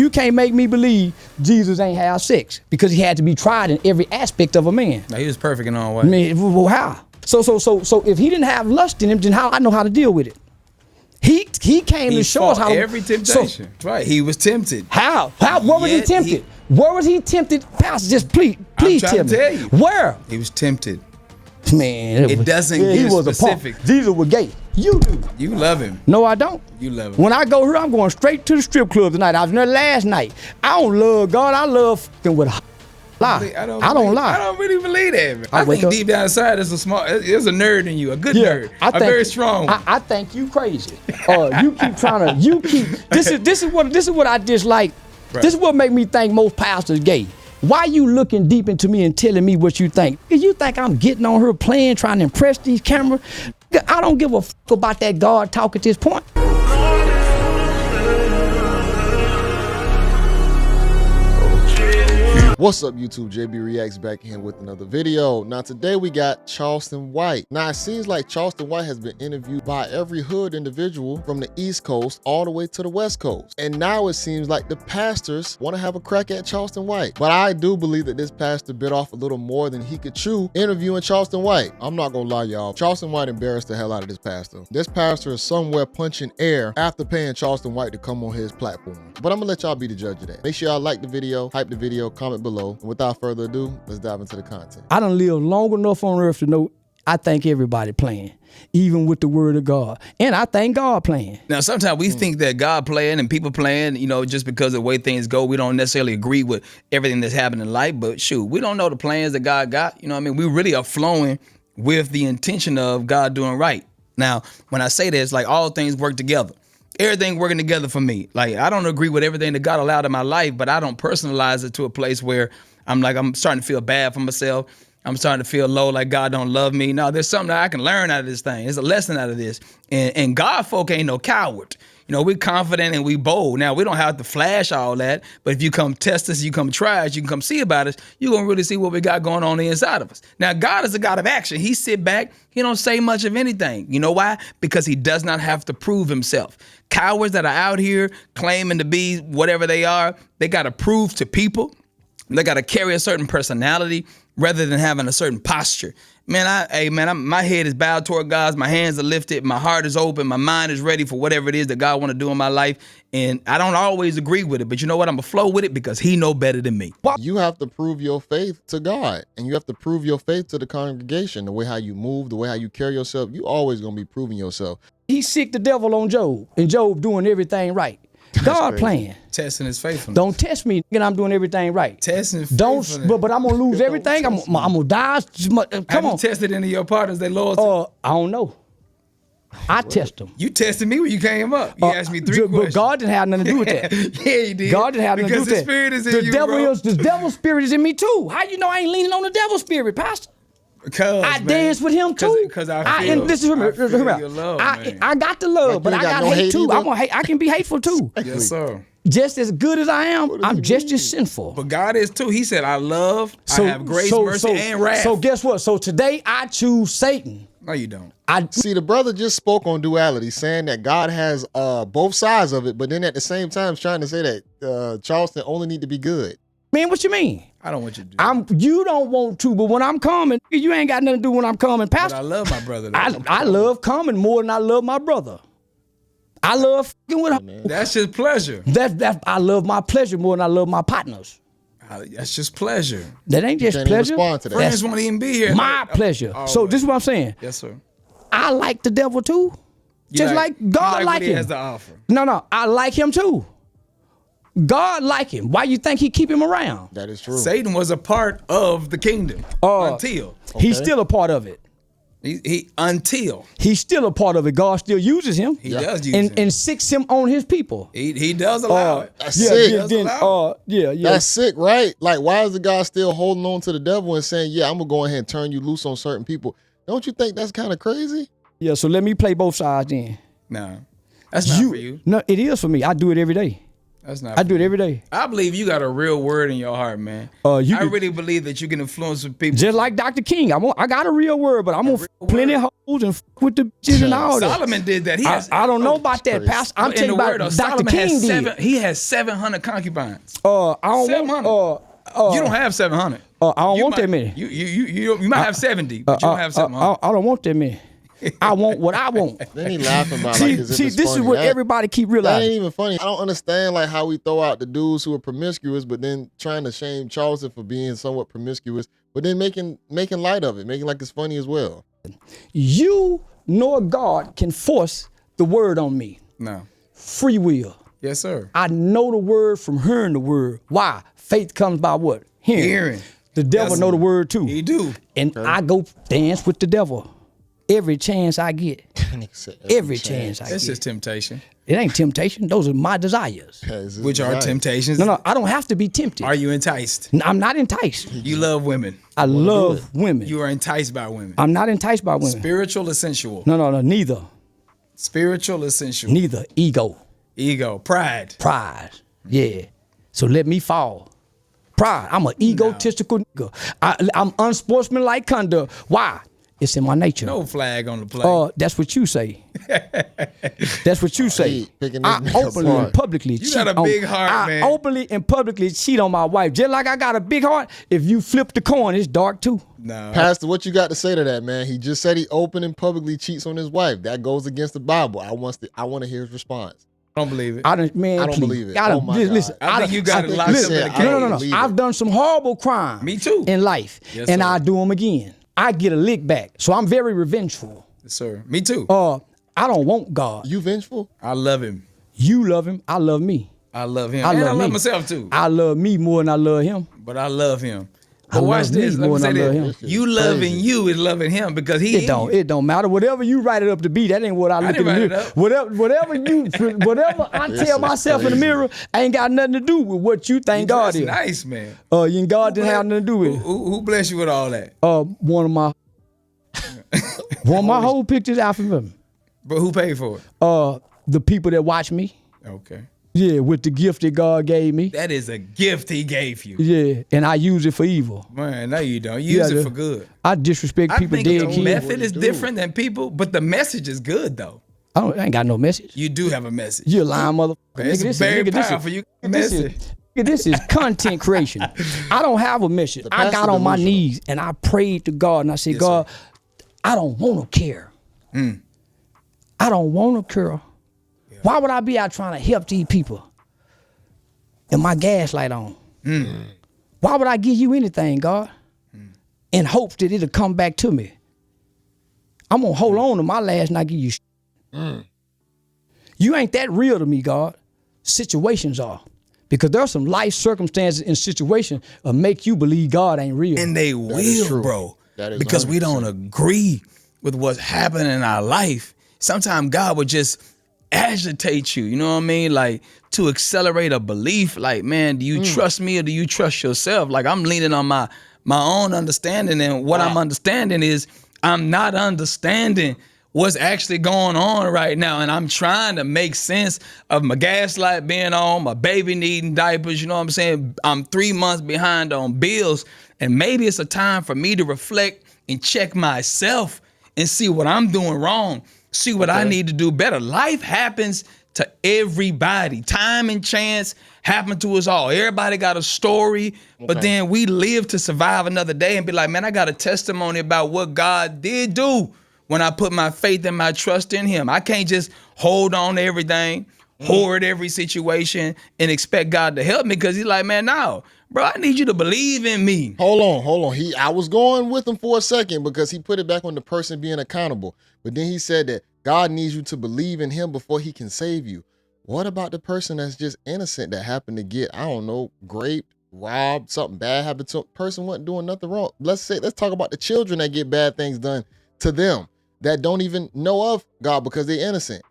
You can't make me believe Jesus ain't have sex because he had to be tried in every aspect of a man. Now, he was perfect in all ways. Man, well, how? So if he didn't have lust in him, then how I know how to deal with it? He came to show us how to every temptation. Right. He was tempted. How? Where was he tempted? Where was he tempted? Pastor, just please tell me. Where? He was tempted. Man, it doesn't get specific. Jesus was gay. You do. You love him. No, I don't. You love him. When I go here, I'm going straight to the strip club tonight. I was in there last night. I don't love God. I love fucking with a lie. I don't lie. I don't really believe that, man. I think deep down inside there's a nerd in you, a good nerd, a very strong one. I think you crazy. You keep trying to. This is what I dislike. Right. This is what make me think most pastors gay. Why you looking deep into me and telling me what you think? You think I'm getting on her playing, trying to impress these cameras? I don't give a fuck about that God talk at this point. What's up, YouTube? JayBReacts back here with another video. Now today we got Charleston White. Now it seems like Charleston White has been interviewed by every hood individual from the East Coast all the way to the West Coast. And now it seems like the pastors want to have a crack at Charleston White. But I do believe that this pastor bit off a little more than he could chew interviewing Charleston White. I'm not gonna lie, y'all. Charleston White embarrassed the hell out of this pastor. This pastor is somewhere punching air after paying Charleston White to come on his platform. But I'm gonna let y'all be the judge of that. Make sure y'all like the video, hype the video, comment below. And without further ado, let's dive into the content. I done lived long enough on earth to know I think everybody playing, even with the word of God. And I think God playing. Now, sometimes we think that God playing and people playing, just because of the way things go, we don't necessarily agree with everything that's happening in life. But shoot, we don't know the plans that God got. We really are flowing with the intention of God doing right. Now, when I say this, like all things work together. Everything working together for me. Like, I don't agree with everything that God allowed in my life, but I don't personalize it to a place where I'm starting to feel bad for myself. I'm starting to feel low, like God don't love me. No, there's something that I can learn out of this thing. There's a lesson out of this. And God folk ain't no coward. We're confident and we bold. Now, we don't have to flash all that, but if you come test us, you come try us, you can come see about us, you're going to really see what we got going on inside of us. Now, God is a God of action. He sit back. He don't say much of anything. You know why? Because he does not have to prove himself. Cowards that are out here claiming to be whatever they are, they got to prove to people. They got to carry a certain personality rather than having a certain posture. Man, my head is bowed toward God. My hands are lifted. My heart is open. My mind is ready for whatever it is that God want to do in my life. And I don't always agree with it, but you know what? I'm going to flow with it because he know better than me. You have to prove your faith to God, and you have to prove your faith to the congregation. The way how you move, the way how you carry yourself, you always going to be proving yourself. He sick the devil on Job, and Job doing everything right. God playing. Testing his faithfulness. Don't test me, and I'm doing everything right. Testing faithfulness. But I'm going to lose everything. I'm going to die. Come on. You tested any of your partners, they loyalty? I don't know. I test them. You tested me when you came up. You asked me 3 questions. But God didn't have nothing to do with that. Yeah, he did. God didn't have nothing to do with that. Because the spirit is in you, bro. The devil's spirit is in me too. How you know I ain't leaning on the devil's spirit, Pastor? Because I dance with him too. Because I feel your love, man. I got the love, but I got hate too. I can be hateful too. Yes, sir. Just as good as I am, I'm just as sinful. But God is too. He said, I love, I have grace, mercy, and wrath. So guess what? So today I choose Satan. No, you don't. See, the brother just spoke on duality, saying that God has both sides of it, but then at the same time trying to say that Charleston only need to be good. Man, what you mean? I don't want you to do You don't want to, but when I'm coming, you ain't got nothing to do when I'm coming, Pastor. But I love my brother. I love coming more than I love my brother. I love fucking with her. That's just pleasure. I love my pleasure more than I love my partners. That's just pleasure. That ain't just pleasure. To that. Friends won't even be here. My pleasure. So this is what I'm saying. Yes, sir. I like the devil too. Just like God like him. He has to offer. No, I like him too. God like him. Why you think he keep him around? That is true. Satan was a part of the kingdom until. He's still a part of it. Until. He's still a part of it. God still uses him. He does use him. And sicks him on his people. He does allow it. That's sick. Yeah. That's sick, right? Like, why is the guy still holding on to the devil and saying, yeah, I'm going to go ahead and turn you loose on certain people? Don't you think that's kind of crazy? Yeah, so let me play both sides then. No, that's not for you. No, it is for me. I do it every day. That's not. I do it every day. I believe you got a real word in your heart, man. I really believe that you can influence people. Just like Dr. King. I got a real word, but I'm gonna plenty of hoes and fuck with the bitches and all that. Solomon did that. I don't know about that, Pastor. I'm telling you about Dr. King did. He has 700 concubines. I don't 700. You don't have 700. I don't want that many. You might have 70, but you don't have 700. I don't want that many. I want what I want. Then he laughing about see, like as if see, it's this funny. is what everybody keep realizing. That ain't even funny. I don't understand like how we throw out the dudes who are promiscuous, but then trying to shame Charleston for being somewhat promiscuous, but then making light of it, making like it's funny as well. You nor God can force the word on me. No. Free will. Yes, sir. I know the word from hearing the word. Why? Faith comes by what? Hearing. The devil know the word too. He do. And I go dance with the devil every chance I get. Every chance I get. It's just temptation. It ain't temptation. Those are my desires. Which are temptations. No, I don't have to be tempted. Are you enticed? I'm not enticed. You love women. I love women. You are enticed by women. I'm not enticed by women. Spiritual or sensual? No, neither. Spiritual or sensual? Neither. Ego. Pride. Yeah. So let me fall. Pride. I'm an egotistical nigga. I'm unsportsmanlike conduct. Why? It's in my nature. No flag on the play. That's what you say. That's what you say. I openly and publicly cheat got a big heart, man. I openly and publicly cheat on my wife. Just like I got a big heart, if you flip the coin, it's dark too. No. Pastor, what you got to say to that, man? He just said he open and publicly cheats on his wife. That goes against the Bible. I want to hear his response. I don't believe it. I don't believe it. Oh my listen, God. I think you got it locked up in a cage. No. I've done some horrible crimes. Me too. In life. Yes, and sir. I do them again. I get a lick back. So I'm very revengeful. Yes, sir. Me too. I don't want God. You vengeful? I love him. You love him. I love me. I love him. I and love I love me. myself too. I love me more than I love him. But I love him. I But watch love me this. Let me more say than I love this. him. You loving you is loving him because he It don't matter. Whatever you write it up to be, that ain't what I look in didn't the write it mirror. up. Whatever I tell myself in the mirror, ain't got nothing to do with what you think God That's is. nice, man. You and God didn't have nothing to do with it. Who bless you with all that? One of my whole pictures out from him. But who paid for it? The people that watch me. Okay. Yeah, with the gift that God gave me. That is a gift he gave you. Yeah, and I use it for evil. Man, no you don't. You use it for good. I disrespect people I dead think kids. your method is different than people, but the message is good though. I ain't got no message. You do have a message. You're a lying motherfucker. It's very powerful. You got a message. This is content creation. I don't have a message. I got on my knees and I prayed to God and I said, God, I don't want to care. I don't want to care. Yeah. Why would I be out trying to help these people? And my gas light on. Why would I give you anything, God? In hopes that it'll come back to me. I'm gonna hold on to my last and I give you You ain't that real to me, God. Situations are. Because there are some life circumstances and situations that make you believe God ain't real. And they will, bro. Because 100%. We don't agree with what's happening in our life. Sometimes God would just agitate you, you know what I mean? Like to accelerate a belief, like, man, do you trust me or do you trust yourself? Like I'm leaning on my own understanding, and what I'm understanding is I'm not understanding what's actually going on right now. And I'm trying to make sense of my gas light being on, my baby needing diapers, you know what I'm saying? I'm 3 months behind on bills, and maybe it's a time for me to reflect and check myself and see what I'm doing wrong. See what I need to do better. Life happens to everybody. Time and chance happen to us all. Everybody got a story, but then we live to survive another day and be like, man, I got a testimony about what God did do when I put my faith and my trust in him. I can't just hold on to everything, hoard every situation, and expect God to help me, because he's like, man, no, bro, I need you to believe in me. Hold on. I was going with him for a second because he put it back on the person being accountable. But then he said that God needs you to believe in him before he can save you. What about the person that's just innocent that happened to get, I don't know, raped, robbed, something bad happened to a person, wasn't doing nothing wrong? Let's talk about the children that get bad things done to them that don't even know of God because they're innocent.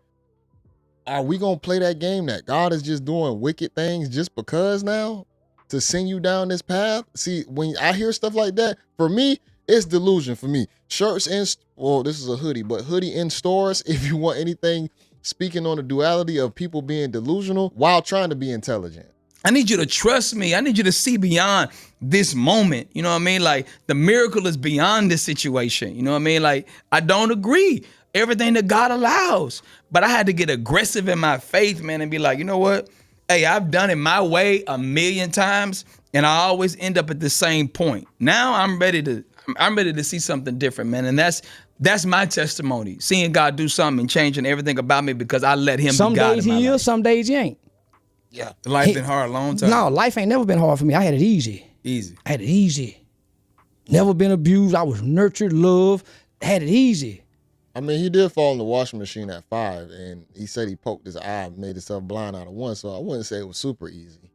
Are we going to play that game that God is just doing wicked things just because now to send you down this path? See, when I hear stuff like that, for me, it's delusion for me. Shirts in, well, this is a hoodie, but hoodie in stores, if you want anything speaking on the duality of people being delusional while trying to be intelligent. I need you to trust me. I need you to see beyond this moment. You know what I mean? Like, the miracle is beyond this situation. You know what I mean? Like, I don't agree everything that God allows, but I had to get aggressive in my faith, man, and be like, you know what? Hey, I've done it my way 1,000,000 times, and I always end up at the same point. Now I'm ready to see something different, man. And that's my testimony. Seeing God do something and changing everything about me because I let him be God in my life. Some days he is, some days he ain't. Yeah. Life been hard a long time. No, life ain't never been hard for me. I had it easy. Easy. I had it easy. Never been abused. I was nurtured, loved. Had it easy. I mean, he did fall in the washing machine at 5, and he said he poked his eye, made himself blind out of 1, so I wouldn't say it was super easy.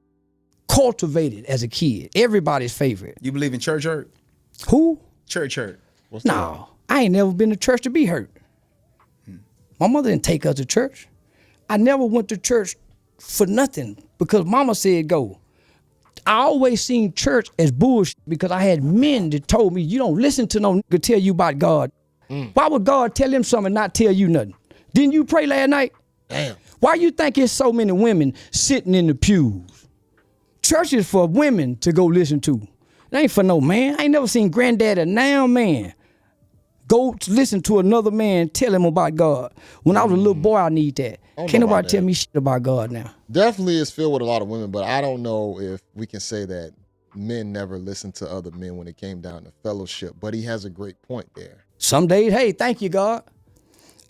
Cultivated as a kid. Everybody's favorite. You believe in church hurt? Who? Church hurt. No, I ain't never been to church to be hurt. My mother didn't take us to church. I never went to church for nothing because mama said go. I always seen church as bullshit because I had men that told me, you don't listen to no nigga tell you about God. Why would God tell him something and not tell you nothing? Didn't you pray last night? Damn. Why you think there's so many women sitting in the pews? Church is for women to go listen to. It ain't for no man. I ain't never seen granddaddy now man go to listen to another man tell him about God. When I was a little boy, I need that. Can't nobody tell me shit about God now. Definitely it's filled with a lot of women, but I don't know if we can say that men never listened to other men when it came down to fellowship, but he has a great point there. Some days, hey, thank you, God.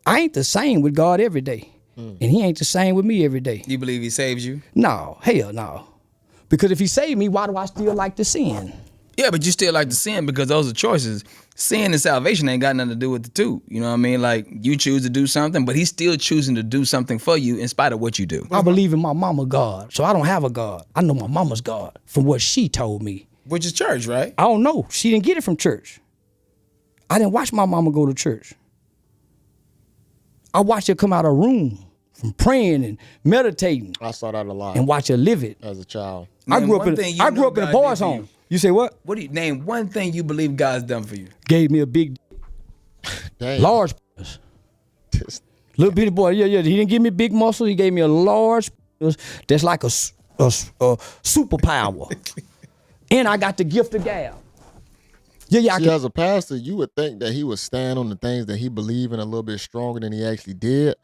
I ain't the same with God every day, and he ain't the same with me every day. You believe he saves you? No, hell no. Because if he saved me, why do I still like to sin? Yeah, but you still like to sin because those are choices. Sin and salvation ain't got nothing to do with the two. You know what I mean? Like, you choose to do something, but he's still choosing to do something for you in spite of what you do. I believe in my mama God, so I don't have a God. I know my mama's God from what she told me. Which is church, right? I don't know. She didn't get it from church. I didn't watch my mama go to church. I watched her come out of her room from praying and meditating. I saw that a lot. And watch her live it. As a child. I grew up in a boys' home. You say what? What do you name one thing you believe God's done for you? Gave me a big, large, little bitty boy. Yeah. He didn't give me big muscle. He gave me a large. That's like a superpower. And I got the gift of gab. Yeah. See, as a pastor, you would think that he would stand on the things that he believed in a little bit stronger than he actually did.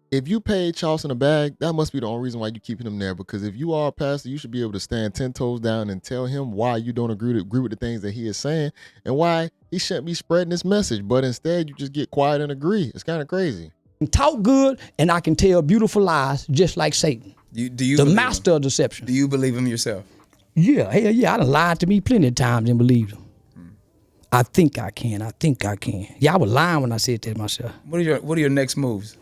If you paid Charleston a bag, that must be the only reason why you keeping him there. Because if you are a pastor, you should be able to stand 10 toes down and tell him why you don't agree with the things that he is saying and why he shouldn't be spreading this message. But instead, you just get quiet and agree. It's kind of crazy. Talk good, and I can tell beautiful lies just like Satan. Do you the master of deception. Do you believe him yourself? Yeah, hell yeah. I done lied to me plenty of times and believed him. I think I can. Yeah, I was lying when I said that to myself. What are your next moves?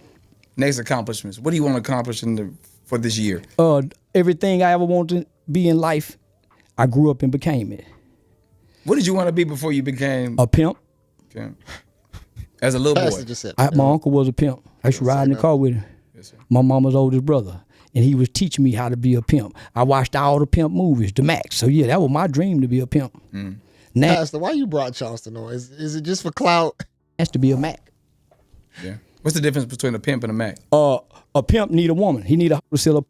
Next accomplishments. What do you want to accomplish for this year? Everything I ever wanted to be in life, I grew up and became it. What did you want to be before you became a pimp? Okay. As a little boy. My uncle was a pimp. I used to ride in the car with him. Yes, sir. My mama's oldest brother. And he was teaching me how to be a pimp. I watched all the pimp movies, the Max. So yeah, that was my dream to be a pimp. Now, Pastor, why you brought Charleston on? Is it just for clout? Has to be a Mac. Yeah. What's the difference between a pimp and a Mac? A pimp need a woman. He need a wholesaler.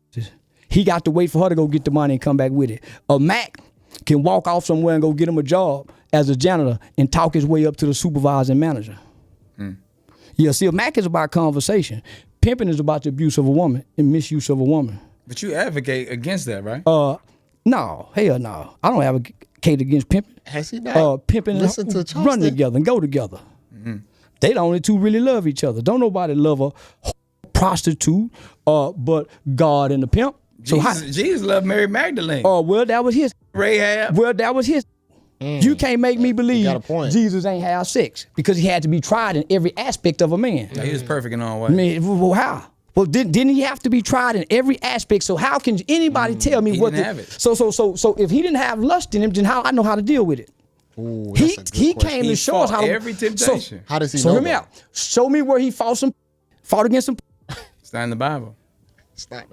He got to wait for her to go get the money and come back with it. A Mac can walk off somewhere and go get him a job as a janitor and talk his way up to the supervisor and manager. Yeah, see, a Mac is about conversation. Pimping is about the abuse of a woman and misuse of a woman. But you advocate against that, right? No, hell no. I don't advocate against pimping. Has he not? Pimping and run together and go together. They the only two really love each other. Don't nobody love a prostitute, but God and the pimp. Jesus loved Mary Magdalene. Well, that was his. Rahab. Well, that was his. You can't make me believe Jesus ain't have sex because he had to be tried in every aspect of a man. Yeah, he was perfect in all ways. I mean, well, how? Well, didn't he have to be tried in every aspect? So how can anybody tell me what? So if he didn't have lust in him, then how I know how to deal with it? Ooh, he came to show us how every temptation. How does he know? So hear me out. Show me where he fought against him. It's not in the Bible.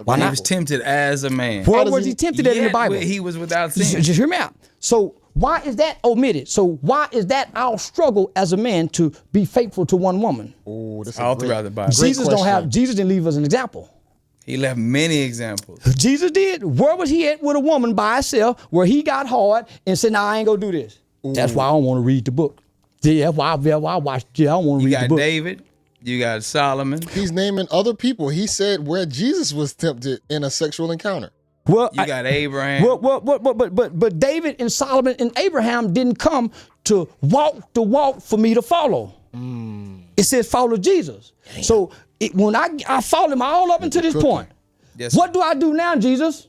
Why not? He was tempted as a man. Where was he tempted at in the Bible? He was without sin. Just hear me out. So why is that omitted? So why is that our struggle as a man to be faithful to one woman? Oh, that's All throughout the Bible. Jesus didn't leave us an example. He left many examples. Jesus did. Where was he at with a woman by herself where he got hard and said, "Nah, I ain't gonna do this." Ooh. That's why I don't want to read the book. Yeah, that's why I watched. Yeah, I don't want to read the book. You got David. You got Solomon. He's naming other people. He said where Jesus was tempted in a sexual encounter. Well, you got Abraham. But David and Solomon and Abraham didn't come to walk the walk for me to follow. It says follow Jesus. Damn. So when I followed him all up until this point, yes, what do I do now, Jesus?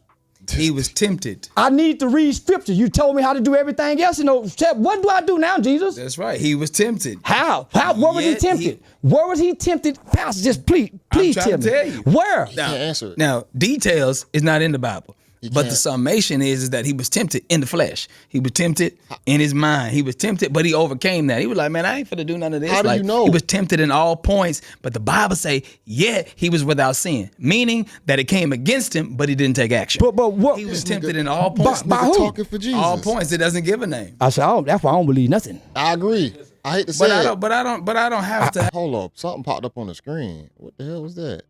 He was tempted. I need to read scripture. You told me how to do everything else. What do I do now, Jesus? That's right. He was tempted. How? Where was he tempted? Where was he tempted? Pastor, just please tell me. Tell you. Where? Now, can't answer it. Now, details is not in the Bible. But the summation is that he was tempted in the flesh. He was tempted in his mind. He was tempted, but he overcame that. He was like, man, I ain't finna do none of this. How do you know? He was tempted in all points, but the Bible say, he was without sin, meaning that it came against him, but he didn't take action. But what? He was tempted in all points. By who? Talking for Jesus. All points. It doesn't give a name. I said, that's why I don't believe nothing. I agree. I hate to say it. But I don't have to. Hold up. Something popped up on the screen. What the hell was that?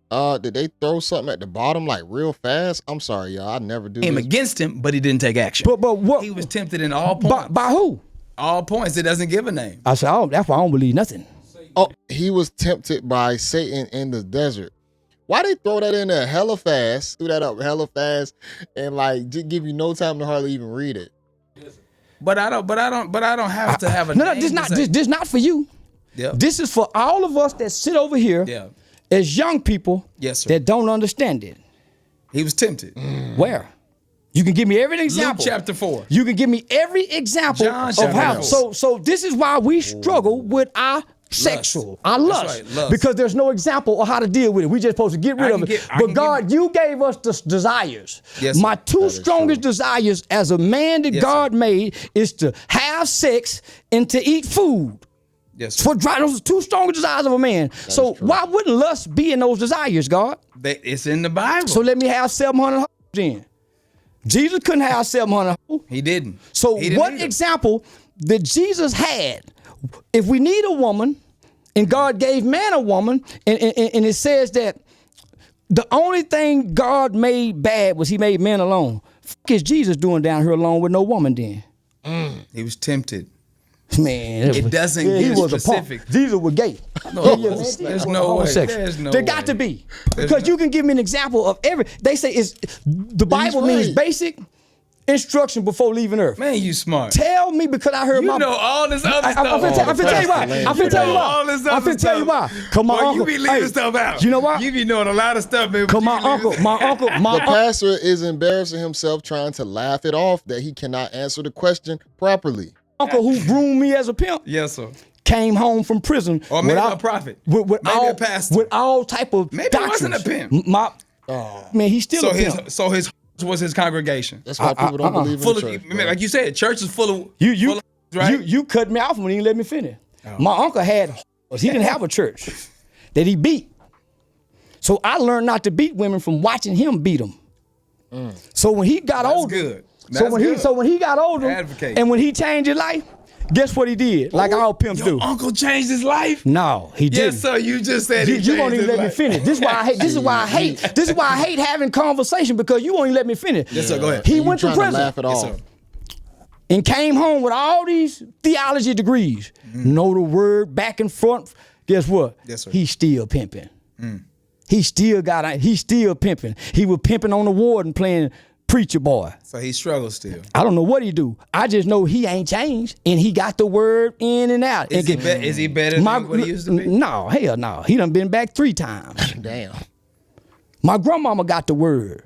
Did they throw something at the bottom like real fast? I'm sorry, y'all. I never do. Came against him, but he didn't take action. But what? He was tempted in all points. By who? All points. It doesn't give a name. I said, that's why I don't believe nothing. Oh, he was tempted by Satan in the desert. Why they throw that in there hella fast? Threw that up hella fast, and like just give you no time to hardly even read it. But I don't have to have a name. This not for you. Yeah. This is for all of us that sit over here. Yeah. As young people, yes, sir, that don't understand it. He was tempted. Where? You can give me every example. Luke chapter 4. You can give me every example John of how. chapter So this is why we struggle with our sexual, our lust. Right, lust. Because there's no example of how to deal with it. We just supposed to get rid of it. But God, you gave us the desires. Yes, my two strongest desires as a man that God made is to have sex and to eat food. Yes, those are two strongest desires of a man. So why wouldn't lust be in those desires, God? It's in the Bible. So let me have 700 hoes then. Jesus couldn't have 700 hoes. He didn't. So what example that Jesus had? If we need a woman, and God gave man a woman, and it says that the only thing God made bad was he made man alone. Is Jesus doing down here alone with no woman then? He was tempted. Man, it doesn't give specific. Jesus was gay. No, there's no way. There's no there got to be. Because you can give me an example of they say the Bible means basic instruction before leaving earth. Man, you smart. Tell me, because I heard you know all this other stuff. I'm finna tell you why. I'm finna tell you why. I'm finna tell you why. Come on, you be leaving stuff out. You know why? You be knowing a lot of stuff, man. Cause my uncle. The pastor is embarrassing himself trying to laugh it off that he cannot answer the question properly. Uncle who groomed me as a pimp. Yes, sir. Came home from prison. Or maybe a prophet. Maybe a pastor. With all type of maybe doctrines. He wasn't a pimp. Man, he's still a pimp. So his was his congregation. That's why people don't believe in the church. Like you said, church is full of right? You cut me off when you didn't let me finish. Oh. My uncle had he didn't have a church that he beat. So I learned not to beat women from watching him beat them. So when he got older, good. So when he got older, and when he changed his life, guess what he did? Like all pimps do. Uncle changed his life? No, he didn't. Yes, sir. You just said you won't even let me finish. This is why I hate. This is why I hate having conversation, because you won't even let me finish. Yes, sir. Go ahead. He went to prison. Laugh it off. Yes, sir. And came home with all these theology degrees. Know the word back and front. Guess what? Yes, sir. He's still pimping. He's still pimping. He was pimping on the ward and playing preacher boy. So he struggles still. I don't know what he do. I just know he ain't changed, and he got the word in and out. Is he better than what he used to be? No, hell no. He done been back 3 times. Damn. My grandmama got the word.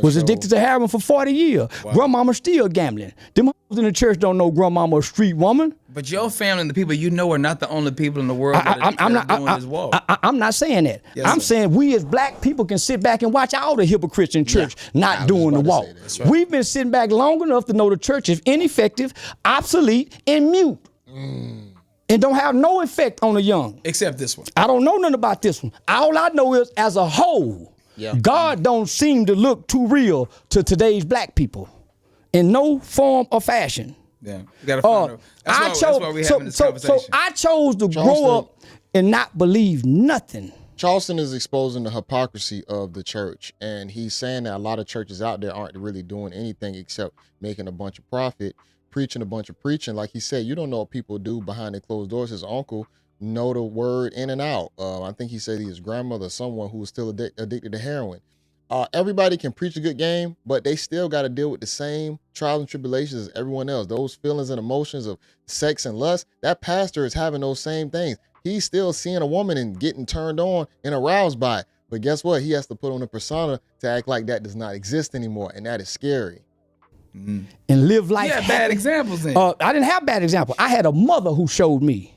Was addicted to heroin for 40 years. Wow. Grandmama still gambling. Them hoes in the church don't know grandmama a street woman. But your family and the people you know are not the only people in the world that are doing this walk. I'm not saying that. Yes, I'm saying we as black people can sit back and watch all the hypocrites in church not doing the walk. Right. We've been sitting back long enough to know the church is ineffective, obsolete, and mute. And don't have no effect on the young. Except this one. I don't know nothing about this one. All I know is, as a whole, God don't seem to look too real to today's black people. in no form or fashion. Yeah, you gotta find out. That's why we're having this conversation. So I chose to grow up and not believe nothing. Charleston is exposing the hypocrisy of the church, and he's saying that a lot of churches out there aren't really doing anything except making a bunch of profit, preaching a bunch of preaching. Like he said, you don't know what people do behind the closed doors. His uncle know the word in and out. I think he said his grandmother, someone who was still addicted to heroin. Everybody can preach a good game, but they still got to deal with the same trials and tribulations as everyone else. Those feelings and emotions of sex and lust, that pastor is having those same things. He's still seeing a woman and getting turned on and aroused by it. But guess what? He has to put on a persona to act like that does not exist anymore, and that is scary. And live life. You had bad examples then. I didn't have bad examples. I had a mother who showed me.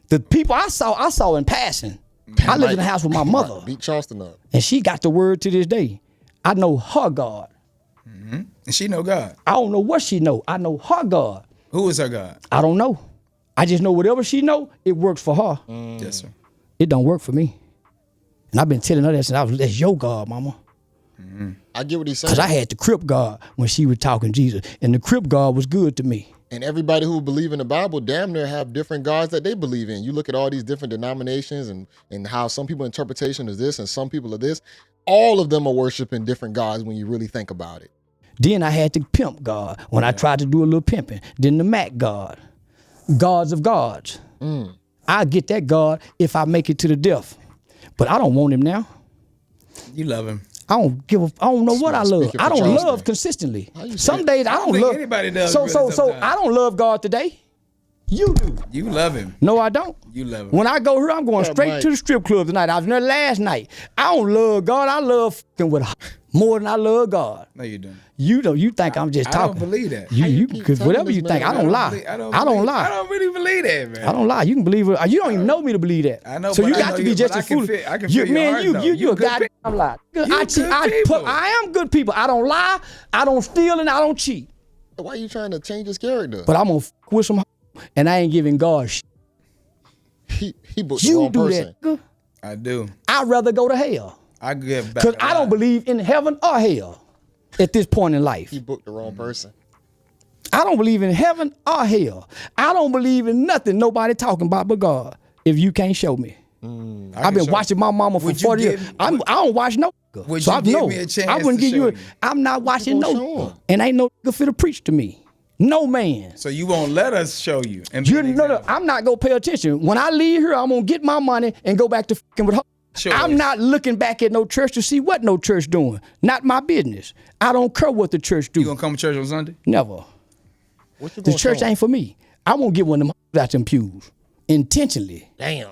The people I saw in passing. I lived in the house with my mother. Beat Charleston up. And she got the word to this day. I know her God. And she know God. I don't know what she know. I know her God. Who is her God? I don't know. I just know whatever she know, it works for her. Yes, sir. It don't work for me. And I've been telling her that since that's your God, mama. I get what he's saying. Because I had the Crip God when she was talking Jesus. And the Crip God was good to me. And everybody who believe in the Bible damn near have different gods that they believe in. You look at all these different denominations and how some people interpretation is this and some people are this. All of them are worshiping different gods when you really think about it. Then I had the Pimp God when I tried to do a little pimping. Then the Mac God. Gods of gods. I get that God if I make it to the death. But I don't want him now. You love him. I don't know what I love. I don't love consistently. Some days I don't love. Anybody does. So I don't love God today. You do. You love him. No, I don't. You love him. When I go here, I'm going straight to the strip club tonight. I was in there last night. I don't love God. I love fucking with more than I love God. No, you don't. You don't. You think I'm just talking. I don't believe that. Because whatever you think, I don't lie. I don't lie. I don't really believe that, man. I don't lie. You can believe it. You don't even know me to believe that. I know. So you got to be just as foolish. I can feel your heart, though. You a goddamn lie. I am good people. I don't lie. I don't steal, and I don't cheat. Why are you trying to change his character? But I'm gonna with some, and I ain't giving God shit. He booked the wrong person. That. I do. I'd rather go to hell. I give back. Because I don't believe in heaven or hell at this point in life. He booked the wrong person. I don't believe in heaven or hell. I don't believe in nothing nobody talking about but God. If you can't show me. I've been watching my mama for 40 years. I don't watch no. Would you give me a chance I wouldn't to give you. show you? I'm not watching no. And ain't no nigga fit to preach to me. No man. So you won't let us show you? And No, I'm not gonna pay attention. When I leave here, I'm gonna get my money and go back to fucking with her. I'm not looking back at no church to see what no church doing. Not my business. I don't care what the church do. You gonna come to church on Sunday? Never. The church ain't for me. I won't get one of them out them pews. Intentionally. Damn.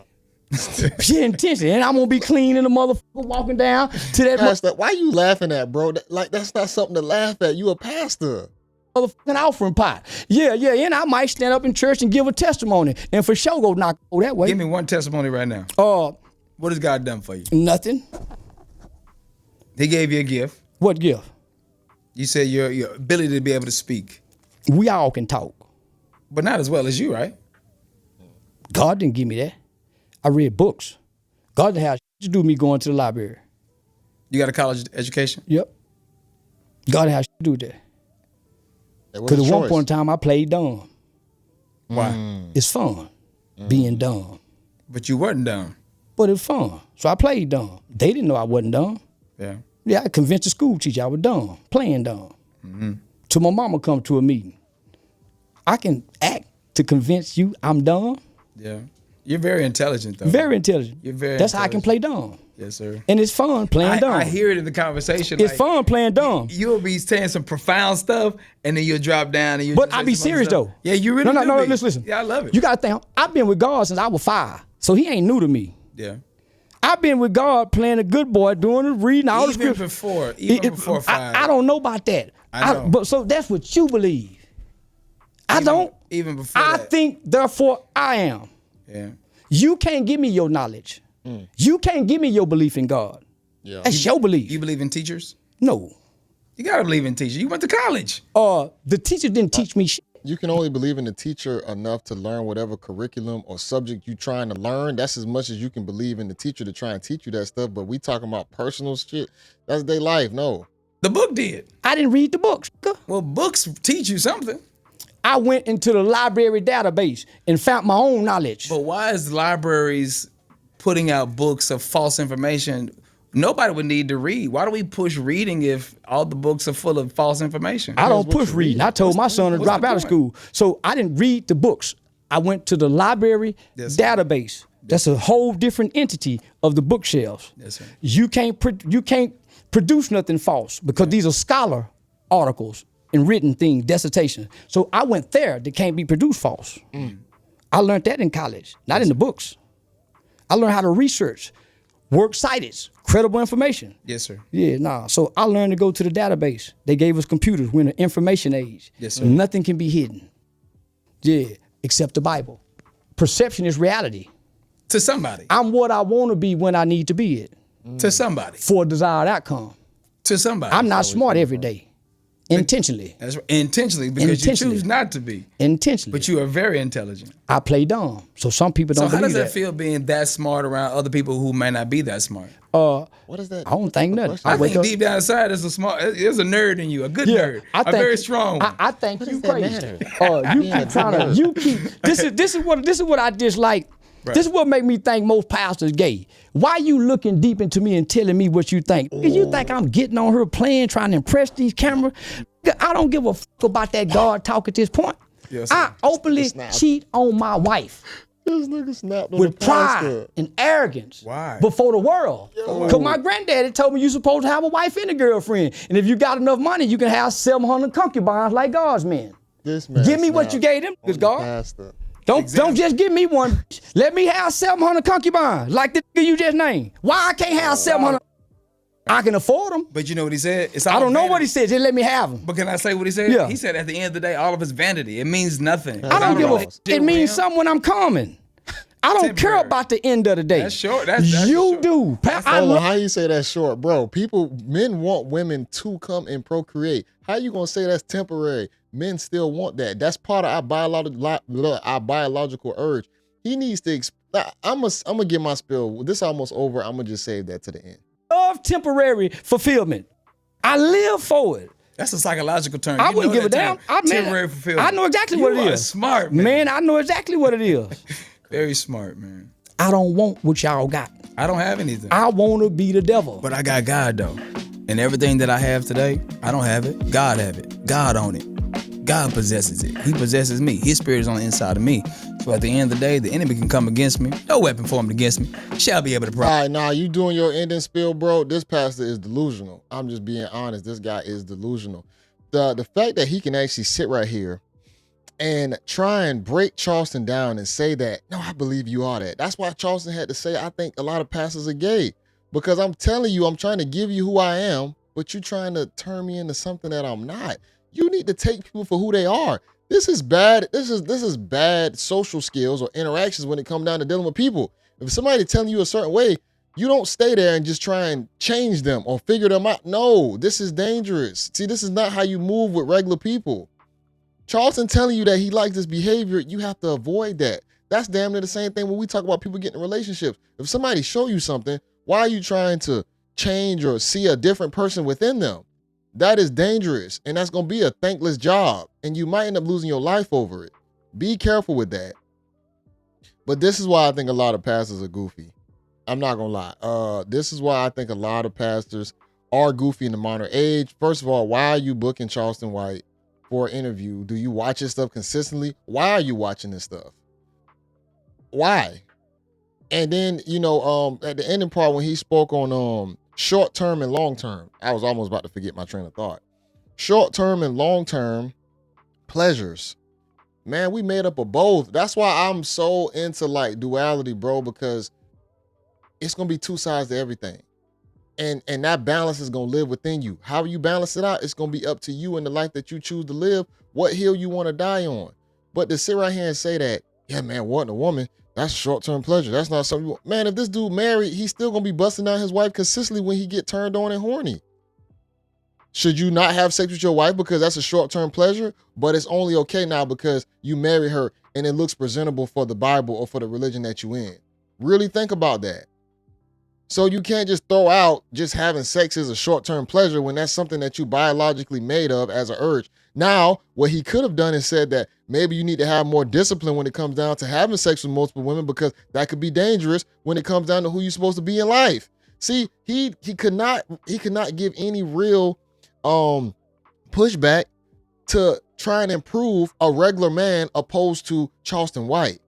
Yeah, intentionally. And I'm gonna be clean in the motherfucker walking down to that pastor. Why you laughing at, bro? That's not something to laugh at. You a pastor. Motherfucking offering pot. Yeah. And I might stand up in church and give a testimony. And for sure go knock that way. Give me one testimony right now. What has God done for you? Nothing. He gave you a gift. What gift? You said your ability to be able to speak. We all can talk. But not as well as you, right? God didn't give me that. I read books. God didn't have to do me going to the library. You got a college education? Yep. God didn't have to do that. Because at one point in time, I played dumb. Why? It's fun being dumb. But you wasn't dumb. But it's fun. So I played dumb. They didn't know I wasn't dumb. Yeah. Yeah, I convinced the school teacher I was dumb, playing dumb. Till my mama come to a meeting. I can act to convince you I'm dumb. Yeah. You're very intelligent, though. Very intelligent. You're very That's how I can play dumb. Yes, sir. And it's fun playing dumb. I hear it in the conversation. It's fun playing dumb. You'll be saying some profound stuff, and then you'll drop down. And but I be serious, though. Yeah, you really do. No, listen. Yeah, I love it. You got to think, I've been with God since I was 5, so he ain't new to me. Yeah. I've been with God playing a good boy, doing the reading, all the scriptures. Even before 5. I don't know about that. I know. But so that's what you believe. I don't. Even before I think, therefore, I am. Yeah. You can't give me your knowledge. You can't give me your belief in God. Yeah. That's your belief. You believe in teachers? No. You gotta believe in teachers. You went to college. The teacher didn't teach me shit. You can only believe in the teacher enough to learn whatever curriculum or subject you're trying to learn. That's as much as you can believe in the teacher to try and teach you that stuff. But we talking about personal shit. That's their life. No. The book did. I didn't read the books. Well, books teach you something. I went into the library database and found my own knowledge. But why is libraries putting out books of false information? Nobody would need to read. Why do we push reading if all the books are full of false information? I don't push reading. I told my son to drop out of school. So I didn't read the books. I went to the library database. That's a whole different entity of the bookshelves. Yes, sir. You can't produce nothing false because these are scholar articles and written things, dissertations. So I went there. They can't be produced false. I learned that in college, not in the books. I learned how to research, works cited, credible information. Yes, sir. Yeah, nah. So I learned to go to the database. They gave us computers. We're in the information age. Yes, sir. Nothing can be hidden. Yeah, except the Bible. Perception is reality. To somebody. I'm what I want to be when I need to be it. To somebody. For a desired outcome. To somebody. I'm not smart every day. Intentionally. That's right. Intentionally, because you choose not to be. Intentionally. But you are very intelligent. I play dumb. So some people don't believe that. So how does that feel being that smart around other people who may not be that smart? What is that? I don't think nothing. I think deep down inside there's there's a nerd in you, a good nerd, a very strong one. I think you crazy. You keep trying to. This is what I dislike. Right. This is what make me think most pastors gay. Why you looking deep into me and telling me what you think? You think I'm getting on her playing, trying to impress these cameras? I don't give a fuck about that God talk at this point. Yes, I openly cheat on my wife. This nigga snapped on with the pride pastor. and arrogance. Why? Before the world. Because my granddaddy told me you're supposed to have a wife and a girlfriend. And if you got enough money, you can have 700 concubines like God's men. This man give me what you gave them, because God. Pastor. Don't just give me one. Let me have 700 concubines like the nigga you just named. Why I can't have 700? I can afford them. But you know what he said? I don't know what he said. Just let me have them. But can I say what he said? Yeah. He said at the end of the day, all of it's vanity. It means nothing. I don't give a f. It means something when I'm coming. I don't care about the end of the day. That's short. That's you short. do. Hold on, how you say that's short, bro? Men want women to come and procreate. How you gonna say that's temporary? Men still want that. That's part of our biological urge. He needs to. I'm gonna get my spill. This almost over. I'm gonna just save that to the end. Love temporary fulfillment. I live for it. That's a psychological term. I wouldn't give a damn. Temporary fulfillment. I know exactly what it is. You are smart, man. Man, I know exactly what it is. Very smart, man. I don't want what y'all got. I don't have anything. I want to be the devil. But I got God, though. And everything that I have today, I don't have it. God have it. God own it. God possesses it. He possesses me. His spirit is on the inside of me. So at the end of the day, the enemy can come against me. No weapon formed against me shall be able to prosper. All right, now you doing your ending spill, bro. This pastor is delusional. I'm just being honest. This guy is delusional. The fact that he can actually sit right here and try and break Charleston down and say that, no, I believe you are that. That's why Charleston had to say, I think a lot of pastors are gay. Because I'm telling you, I'm trying to give you who I am, but you're trying to turn me into something that I'm not. You need to take people for who they are. This is bad. This is bad social skills or interactions when it comes down to dealing with people. If somebody telling you a certain way, you don't stay there and just try and change them or figure them out. No, this is dangerous. See, this is not how you move with regular people. Charleston telling you that he likes this behavior, you have to avoid that. That's damn near the same thing when we talk about people getting in relationships. If somebody show you something, why are you trying to change or see a different person within them? That is dangerous, and that's going to be a thankless job, and you might end up losing your life over it. Be careful with that. But this is why I think a lot of pastors are goofy. I'm not going to lie. This is why I think a lot of pastors are goofy in the modern age. First of all, why are you booking Charleston White for an interview? Do you watch his stuff consistently? Why are you watching this stuff? Why? And then, at the ending part when he spoke on short-term and long-term, I was almost about to forget my train of thought. Short-term and long-term pleasures. Man, we made up of both. That's why I'm so into duality, bro, because it's going to be two sides to everything. And that balance is going to live within you. How you balance it out, it's going to be up to you in the life that you choose to live, what hill you want to die on. But to sit right here and say that, yeah, man, wanting a woman, that's short-term pleasure. That's not something you want. Man, if this dude married, he's still going to be busting out his wife consistently when he get turned on and horny. Should you not have sex with your wife because that's a short-term pleasure, but it's only okay now because you marry her and it looks presentable for the Bible or for the religion that you in? Really think about that. So you can't just throw out just having sex as a short-term pleasure when that's something that you biologically made of as an urge. Now, what he could have done is said that maybe you need to have more discipline when it comes down to having sex with multiple women, because that could be dangerous when it comes down to who you're supposed to be in life. See, he could not give any real pushback to try and improve a regular man opposed to Charleston White.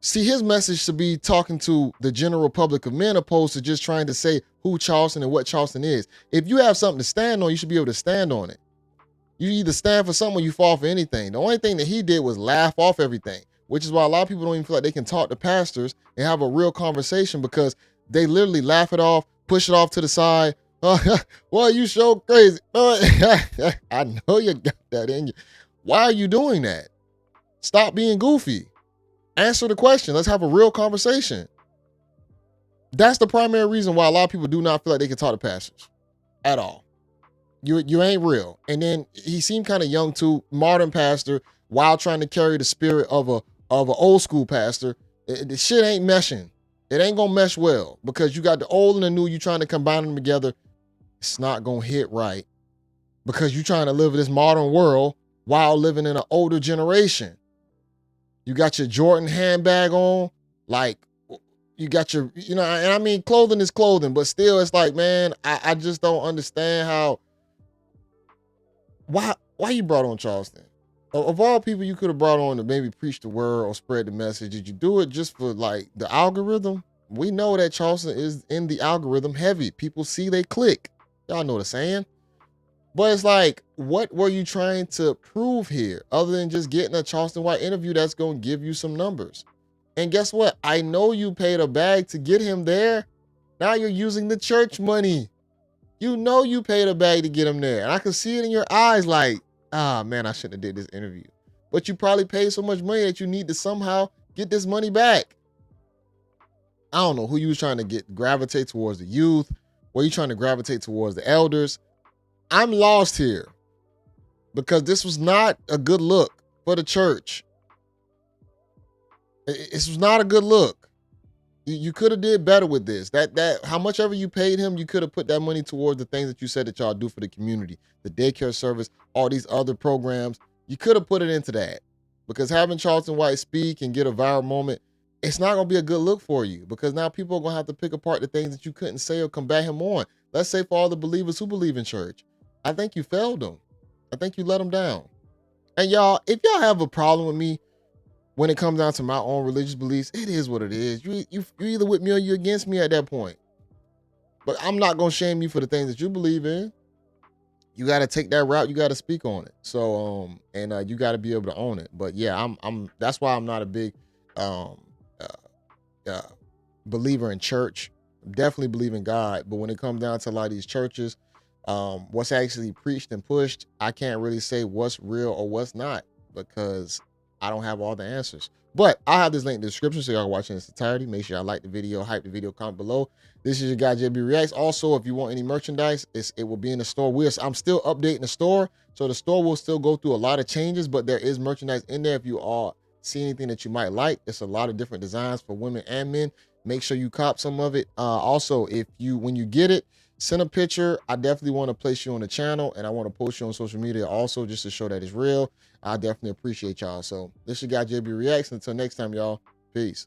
See, his message should be talking to the general public of men opposed to just trying to say who Charleston and what Charleston is. If you have something to stand on, you should be able to stand on it. You either stand for something or you fall for anything. The only thing that he did was laugh off everything, which is why a lot of people don't even feel like they can talk to pastors and have a real conversation, because they literally laugh it off, push it off to the side. Well, you so crazy. I know you got that in you. Why are you doing that? Stop being goofy. Answer the question. Let's have a real conversation. That's the primary reason why a lot of people do not feel like they can talk to pastors at all. You ain't real. And then he seemed kind of young too, modern pastor, while trying to carry the spirit of an old school pastor. The shit ain't meshing. It ain't gonna mesh well, because you got the old and the new. You trying to combine them together. It's not gonna hit right, because you trying to live in this modern world while living in an older generation. You got your Jordan handbag on, like you got your, and I mean, clothing is clothing, but still it's like, man, I just don't understand why you brought on Charleston? Of all people you could have brought on to maybe preach the word or spread the message, did you do it just for like the algorithm? We know that Charleston is in the algorithm heavy. People see, they click. Y'all know the saying. But it's like, what were you trying to prove here other than just getting a Charleston White interview that's going to give you some numbers? And guess what? I know you paid a bag to get him there. Now you're using the church money. You know you paid a bag to get him there. And I can see it in your eyes like, man, I shouldn't have did this interview. But you probably paid so much money that you need to somehow get this money back. I don't know who you was trying to gravitate towards, the youth. Were you trying to gravitate towards the elders? I'm lost here, because this was not a good look for the church. This was not a good look. You could have did better with this. That how much ever you paid him, you could have put that money towards the things that you said that y'all do for the community, the daycare service, all these other programs. You could have put it into that, because having Charleston White speak and get a viral moment, it's not going to be a good look for you, because now people are going to have to pick apart the things that you couldn't say or combat him on. Let's say for all the believers who believe in church. I think you failed them. I think you let them down. And y'all, if y'all have a problem with me when it comes down to my own religious beliefs, it is what it is. You either with me or you against me at that point. But I'm not going to shame you for the things that you believe in. You got to take that route. You got to speak on it. So, and you got to be able to own it. But yeah, that's why I'm not a big believer in church. I definitely believe in God. But when it comes down to a lot of these churches, what's actually preached and pushed, I can't really say what's real or what's not, because I don't have all the answers. But I'll have this link in the description so y'all can watch in its entirety. Make sure y'all like the video, hype the video, comment below. This is your guy, JayBReacts. Also, if you want any merchandise, it will be in the store. I'm still updating the store, so the store will still go through a lot of changes, but there is merchandise in there if you all see anything that you might like. It's a lot of different designs for women and men. Make sure you cop some of it. Also, when you get it, send a picture. I definitely want to place you on the channel, and I want to post you on social media also, just to show that it's real. I definitely appreciate y'all. So this is your guy, JayBReacts. Until next time, y'all. Peace.